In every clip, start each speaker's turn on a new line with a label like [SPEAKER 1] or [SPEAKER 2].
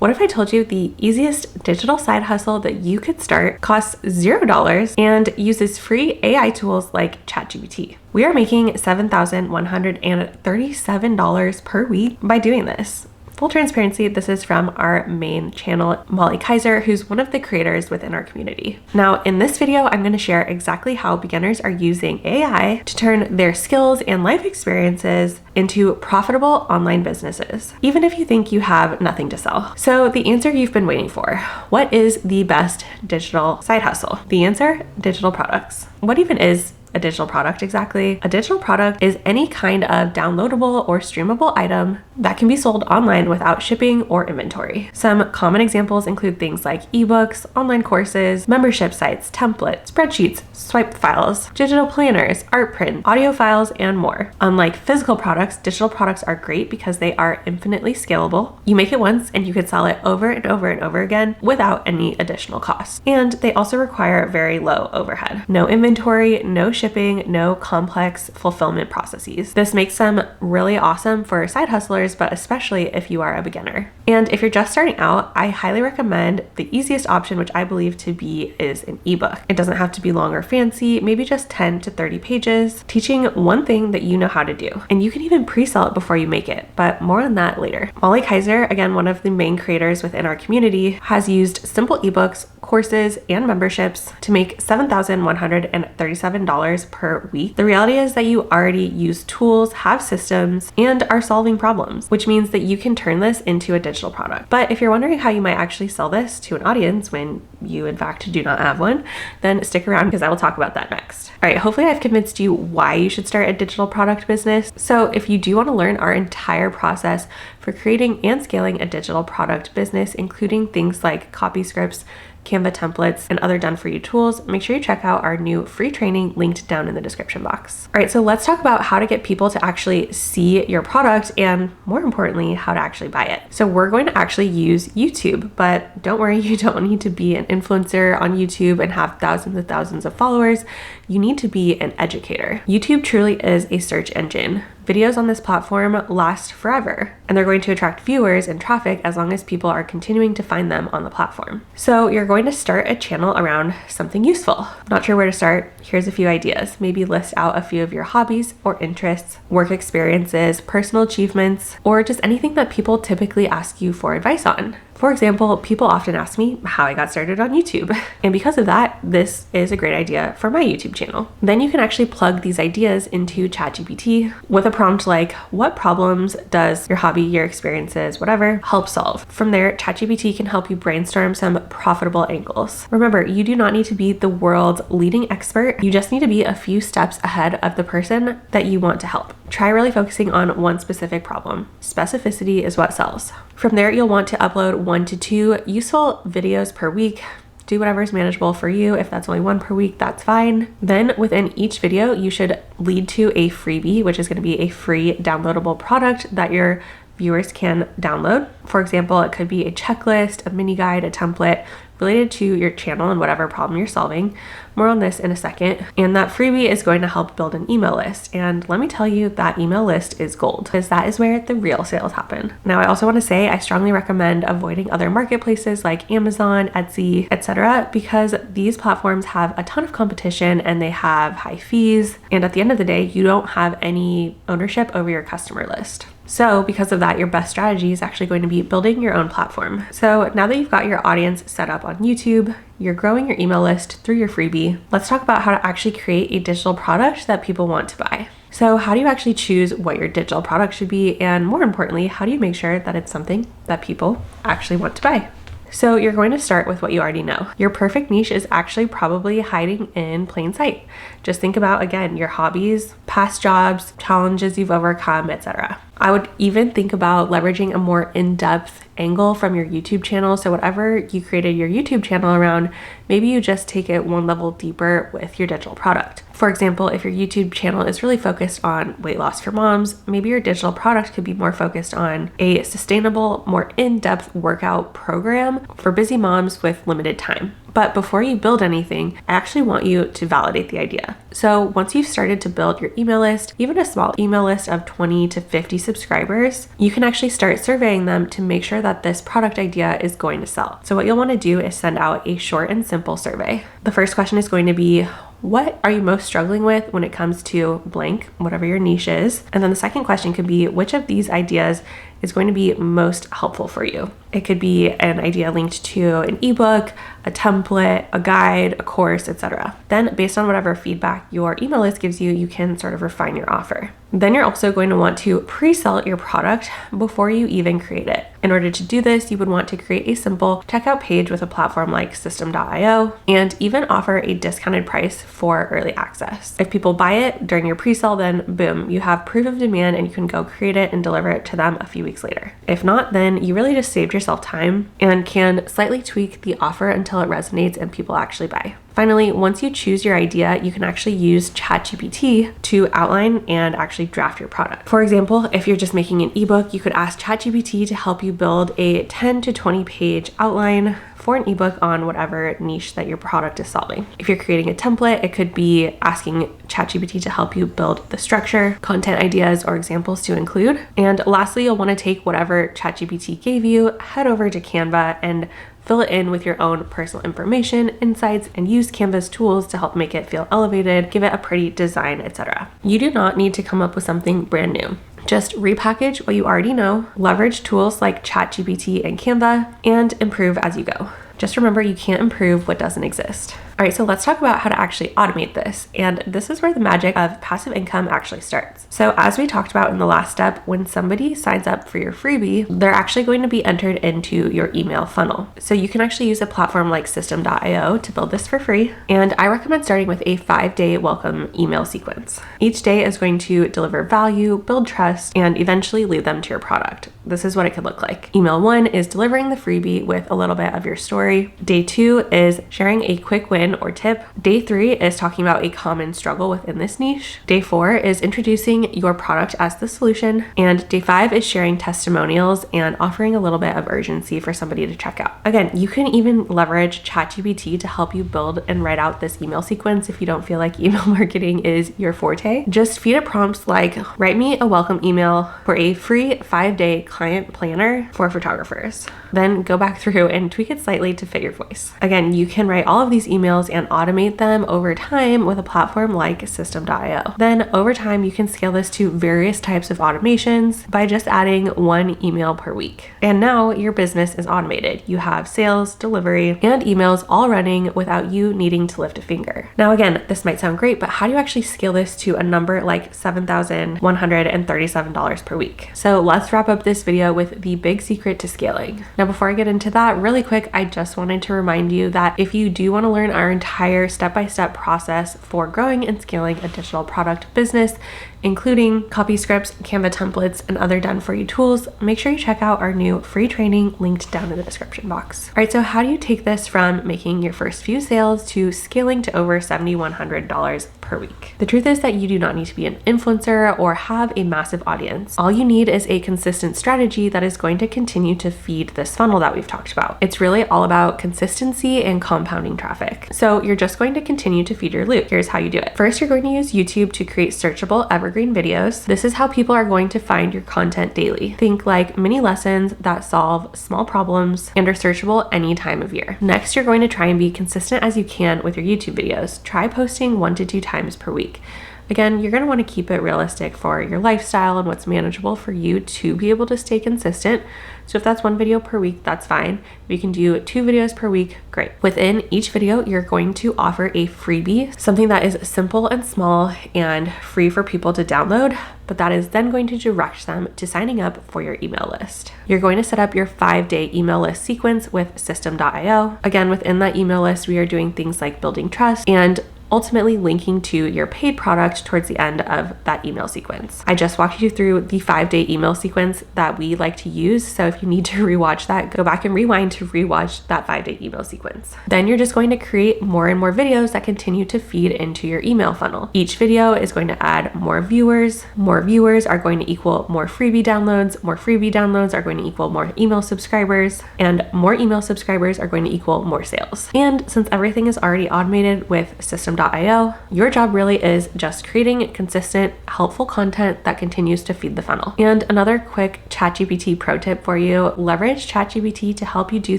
[SPEAKER 1] What if I told you the easiest digital side hustle that you could start costs $0 and uses free AI tools like ChatGPT? We are making $7,137 per week by doing this. Full transparency, this is from our main channel, Molly Kaiser, who's one of the creators within our community. Now, in this video, I'm going to share exactly how beginners are using AI to turn their skills and life experiences into profitable online businesses, even if you think you have nothing to sell. So the answer you've been waiting for: what is the best digital side hustle? The answer: digital products. What even is a digital product exactly? A digital product is any kind of downloadable or streamable item that can be sold online without shipping or inventory. Some common examples include things like ebooks, online courses, membership sites, templates, spreadsheets, swipe files, digital planners, art print, audio files, and more. Unlike physical products, digital products are great because they are infinitely scalable. You make it once and you can sell it over and over and over again without any additional cost. And they also require very low overhead. No inventory, no shipping, no complex fulfillment processes. This makes them really awesome for side hustlers, but especially if you are a beginner. And if you're just starting out, I highly recommend the easiest option, which I believe to be is an ebook. It doesn't have to be long or fancy, maybe just 10 to 30 pages, teaching one thing that you know how to do. And you can even pre-sell it before you make it, but more on that later. Molly Kaiser, again, one of the main creators within our community, has used simple ebooks, courses, and memberships to make $7,137 per week. The reality is that you already use tools, have systems, and are solving problems, which means that you can turn this into a digital product. But if you're wondering how you might actually sell this to an audience when you in fact do not have one, then stick around because I will talk about that next. All right, hopefully I've convinced you why you should start a digital product business. So if you do want to learn our entire process for creating and scaling a digital product business, including things like copy scripts, Canva templates, and other done-for-you tools, make sure you check out our new free training linked down in the description box. All right, so let's talk about how to get people to actually see your product and, more importantly, how to actually buy it. So we're going to actually use YouTube, but don't worry, you don't need to be an influencer on YouTube and have thousands and thousands of followers. You need to be an educator. YouTube truly is a search engine. Videos on this platform last forever, and they're going to attract viewers and traffic as long as people are continuing to find them on the platform. So you're going to start a channel around something useful. Not sure where to start? Here's a few ideas. Maybe list out a few of your hobbies or interests, work experiences, personal achievements, or just anything that people typically ask you for advice on. For example, people often ask me how I got started on YouTube. And because of that, this is a great idea for my YouTube channel. Then you can actually plug these ideas into ChatGPT with a prompt like, what problems does your hobby, your experiences, whatever, help solve? From there, ChatGPT can help you brainstorm some profitable angles. Remember, you do not need to be the world's leading expert. You just need to be a few steps ahead of the person that you want to help. Try really focusing on one specific problem. Specificity is what sells. From there, you'll want to upload 1 to 2 useful videos per week. Do whatever is manageable for you. If that's only one per week, that's fine. Then within each video, you should lead to a freebie, which is going to be a free downloadable product that your viewers can download. For example, it could be a checklist, a mini guide, a template related to your channel and whatever problem you're solving. More on this in a second. And that freebie is going to help build an email list. And let me tell you, that email list is gold because that is where the real sales happen. Now, I also want to say I strongly recommend avoiding other marketplaces like Amazon, Etsy, etc., because these platforms have a ton of competition and they have high fees. And at the end of the day, you don't have any ownership over your customer list. So because of that, your best strategy is actually going to be building your own platform. So now that you've got your audience set up on YouTube, you're growing your email list through your freebie, let's talk about how to actually create a digital product that people want to buy. So how do you actually choose what your digital product should be? And more importantly, how do you make sure that it's something that people actually want to buy? So you're going to start with what you already know. Your perfect niche is actually probably hiding in plain sight. Just think about, again, your hobbies, past jobs, challenges you've overcome, etc. I would even think about leveraging a more in-depth angle from your YouTube channel. So whatever you created your YouTube channel around, maybe you just take it one level deeper with your digital product. For example, if your YouTube channel is really focused on weight loss for moms, maybe your digital product could be more focused on a sustainable, more in-depth workout program for busy moms with limited time. But before you build anything, I actually want you to validate the idea. So once you've started to build your email list, even a small email list of 20 to 50 subscribers, you can actually start surveying them to make sure that this product idea is going to sell. So what you'll want to do is send out a short and simple survey. The first question is going to be, what are you most struggling with when it comes to blank, whatever your niche is? And then the second question could be, which of these ideas is going to be most helpful for you? It could be an idea linked to an ebook, a template, a guide, a course, etc. Then based on whatever feedback your email list gives you, you can sort of refine your offer. Then you're also going to want to pre-sell your product before you even create it. In order to do this, you would want to create a simple checkout page with a platform like System.io and even offer a discounted price for early access. If people buy it during your pre-sale, then boom, you have proof of demand and you can go create it and deliver it to them a few weeks later. If not, then you really just saved yourself time and can slightly tweak the offer until it resonates and people actually buy. Finally, once you choose your idea, you can actually use ChatGPT to outline and actually draft your product. For example, if you're just making an ebook, you could ask ChatGPT to help you build a 10 to 20 page outline for an ebook on whatever niche that your product is solving. If you're creating a template, it could be asking ChatGPT to help you build the structure, content ideas, or examples to include. And lastly, you'll want to take whatever ChatGPT gave you, head over to Canva and fill it in with your own personal information, insights, and use Canva's tools to help make it feel elevated, give it a pretty design, etc. You do not need to come up with something brand new. Just repackage what you already know, leverage tools like ChatGPT and Canva, and improve as you go. Just remember, you can't improve what doesn't exist. All right, so let's talk about how to actually automate this. And this is where the magic of passive income actually starts. So as we talked about in the last step, when somebody signs up for your freebie, they're actually going to be entered into your email funnel. So you can actually use a platform like System.io to build this for free. And I recommend starting with a 5-day welcome email sequence. Each day is going to deliver value, build trust, and eventually lead them to your product. This is what it could look like. Email 1 is delivering the freebie with a little bit of your story. Day 2 is sharing a quick win or tip. Day 3 is talking about a common struggle within this niche. Day 4 is introducing your product as the solution. And day 5 is sharing testimonials and offering a little bit of urgency for somebody to check out. Again, you can even leverage ChatGPT to help you build and write out this email sequence if you don't feel like email marketing is your forte. Just feed it prompts like, write me a welcome email for a free 5-day client planner for photographers. Then go back through and tweak it slightly to fit your voice. Again, you can write all of these emails and automate them over time with a platform like System.io. Then over time, you can scale this to various types of automations by just adding 1 email per week. And now your business is automated. You have sales, delivery, and emails all running without you needing to lift a finger. Now again, this might sound great, but how do you actually scale this to a number like $7,137 per week? So let's wrap up this video with the big secret to scaling. Now, before I get into that, really quick, I just wanted to remind you that if you do want to learn our entire step-by-step process for growing and scaling a digital product business, including copy scripts, Canva templates, and other done-for-you tools, make sure you check out our new free training linked down in the description box. All right, so how do you take this from making your first few sales to scaling to over $7,100 per week? The truth is that you do not need to be an influencer or have a massive audience. All you need is a consistent strategy that is going to continue to feed this funnel that we've talked about. It's really all about consistency and compounding traffic. So you're just going to continue to feed your loop. Here's how you do it. First, you're going to use YouTube to create searchable evergreen videos. This is how people are going to find your content daily. Think like mini lessons that solve small problems and are searchable any time of year. Next, you're going to try and be consistent as you can with your YouTube videos. Try posting 1 to 2 times per week. Again, you're going to want to keep it realistic for your lifestyle and what's manageable for you to be able to stay consistent. So if that's 1 video per week, that's fine. If you can do 2 videos per week, great. Within each video, you're going to offer a freebie, something that is simple and small and free for people to download, but that is then going to direct them to signing up for your email list. You're going to set up your 5-day email list sequence with System.io. Again, within that email list, we are doing things like building trust and ultimately linking to your paid product towards the end of that email sequence. I just walked you through the 5-day email sequence that we like to use. So if you need to rewatch that, go back and rewind to rewatch that 5-day email sequence. Then you're just going to create more and more videos that continue to feed into your email funnel. Each video is going to add more viewers. More viewers are going to equal more freebie downloads. More freebie downloads are going to equal more email subscribers, and more email subscribers are going to equal more sales. And since everything is already automated with System.io, your job really is just creating consistent, helpful content that continues to feed the funnel. And another quick ChatGPT pro tip for you, leverage ChatGPT to help you do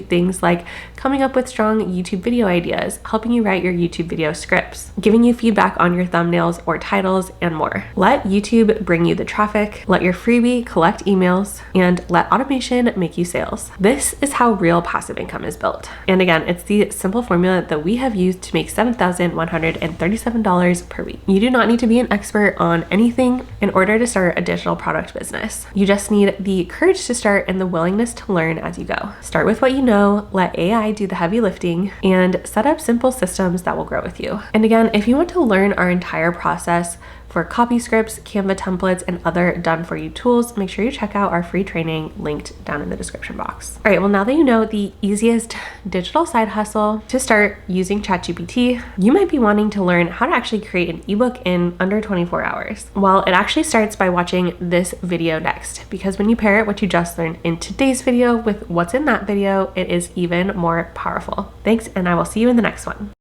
[SPEAKER 1] things like coming up with strong YouTube video ideas, helping you write your YouTube video scripts, giving you feedback on your thumbnails or titles, and more. Let YouTube bring you the traffic, let your freebie collect emails, and let automation make you sales. This is how real passive income is built. And again, it's the simple formula that we have used to make $7,137 per week. You do not need to be an expert on anything in order to start a digital product business. You just need the courage to start and the willingness to learn as you go. Start with what you know, let AI do the heavy lifting, and set up simple systems that will grow with you. And again, if you want to learn our entire process for copy scripts, Canva templates, and other done-for-you tools, make sure you check out our free training linked down in the description box. All right, well, now that you know the easiest digital side hustle to start using ChatGPT, you might be wanting to learn how to actually create an ebook in under 24 hours. Well, it actually starts by watching this video next, because when you pair what you just learned in today's video with what's in that video, it is even more powerful. Thanks, and I will see you in the next one.